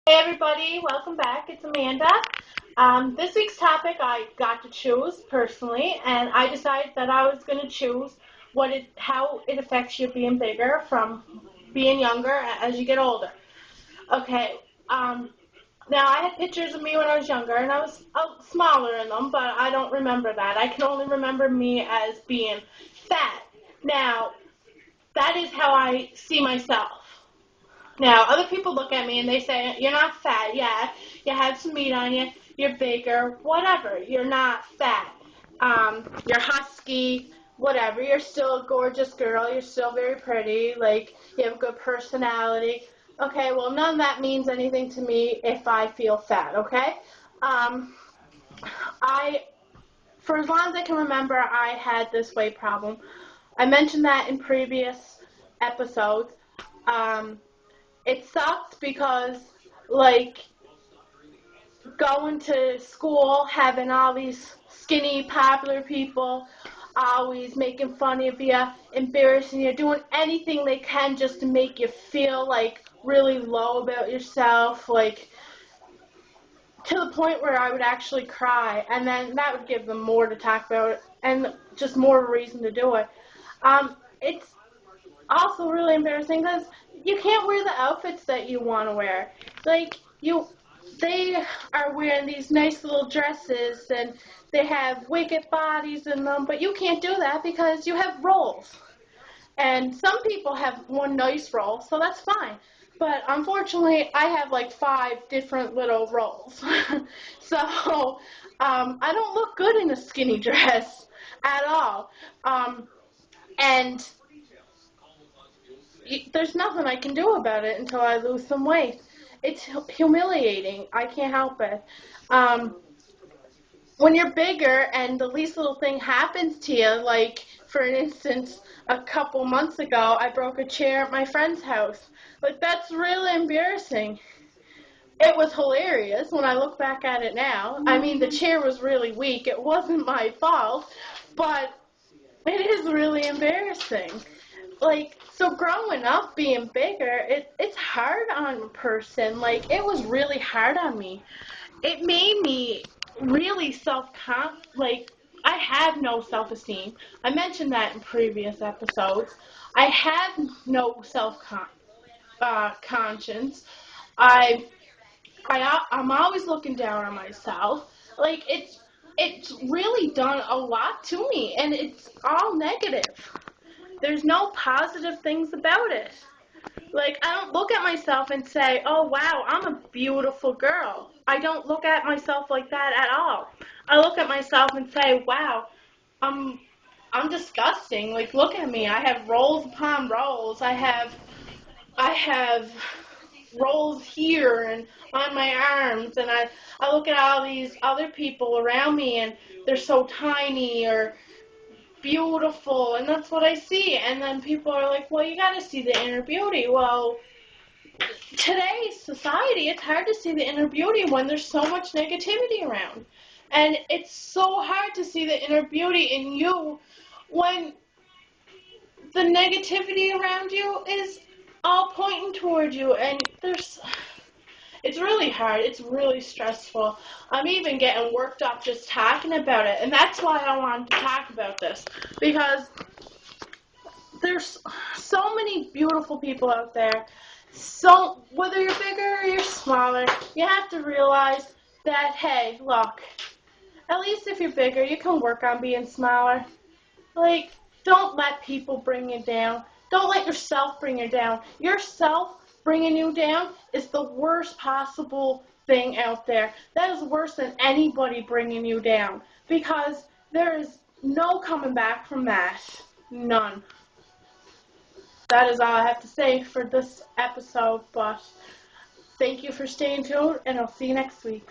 Hey everybody, welcome back. It's Amanda. This week's topic I got to choose personally, and I decided that I was going to choose how it affects you being bigger from being younger as you get older. Okay, now I had pictures of me when I was younger, and I was smaller in them, but I don't remember that. I can only remember me as being fat. Now, that is how I see myself. Now, other people look at me and they say, you're not fat. Yeah, you have some meat on you. You're bigger. Whatever. You're not fat. You're husky. Whatever. You're still a gorgeous girl. You're still very pretty. Like, you have a good personality. Okay, well, none of that means anything to me if I feel fat, okay? Um, I, for as long as I can remember, I had this weight problem. I mentioned that in previous episodes. Um, it sucked because, like, going to school, having all these skinny, popular people always making fun of you, embarrassing you, doing anything they can just to make you feel, like, really low about yourself, like, to the point where I would actually cry, and then that would give them more to talk about and just more reason to do it. It's also really embarrassing because you can't wear the outfits that you want to wear. Like, they are wearing these nice little dresses and they have wicked bodies in them, but you can't do that because you have rolls. And some people have one nice roll, so that's fine. But unfortunately, I have like 5 different little rolls. So I don't look good in a skinny dress at all. And there's nothing I can do about it until I lose some weight. It's humiliating. I can't help it. Um, when you're bigger and the least little thing happens to you, like, for instance, a couple months ago, I broke a chair at my friend's house. Like, that's really embarrassing. It was hilarious when I look back at it now. I mean, the chair was really weak. It wasn't my fault, but it is really embarrassing. Like, so growing up being bigger, it's hard on a person. Like, it was really hard on me. It made me really like, I have no self-esteem. I mentioned that in previous episodes. I have no conscience. I I'm always looking down on myself. Like, it's really done a lot to me, and it's all negative. There's no positive things about it. Like, I don't look at myself and say, oh, wow, I'm a beautiful girl. I don't look at myself like that at all. I look at myself and say, wow, I'm, I'm disgusting. Like, look at me. I have rolls upon rolls. I have rolls here and on my arms, and I look at all these other people around me, and they're so tiny or beautiful, and that's what I see. And then people are like, well, you got to see the inner beauty. Well, today's society, it's hard to see the inner beauty when there's so much negativity around. And it's so hard to see the inner beauty in you when the negativity around you is all pointing toward you, and it's really hard. It's really stressful. I'm even getting worked up just talking about it, and that's why I wanted to talk about this, because there's so many beautiful people out there. So whether you're bigger or you're smaller, you have to realize that, hey, look, at least if you're bigger, you can work on being smaller. Like, don't let people bring you down. Don't let yourself bring you down. Yourself bringing you down is the worst possible thing out there. That is worse than anybody bringing you down, because there is no coming back from that. None. That is all I have to say for this episode, but thank you for staying tuned, and I'll see you next week.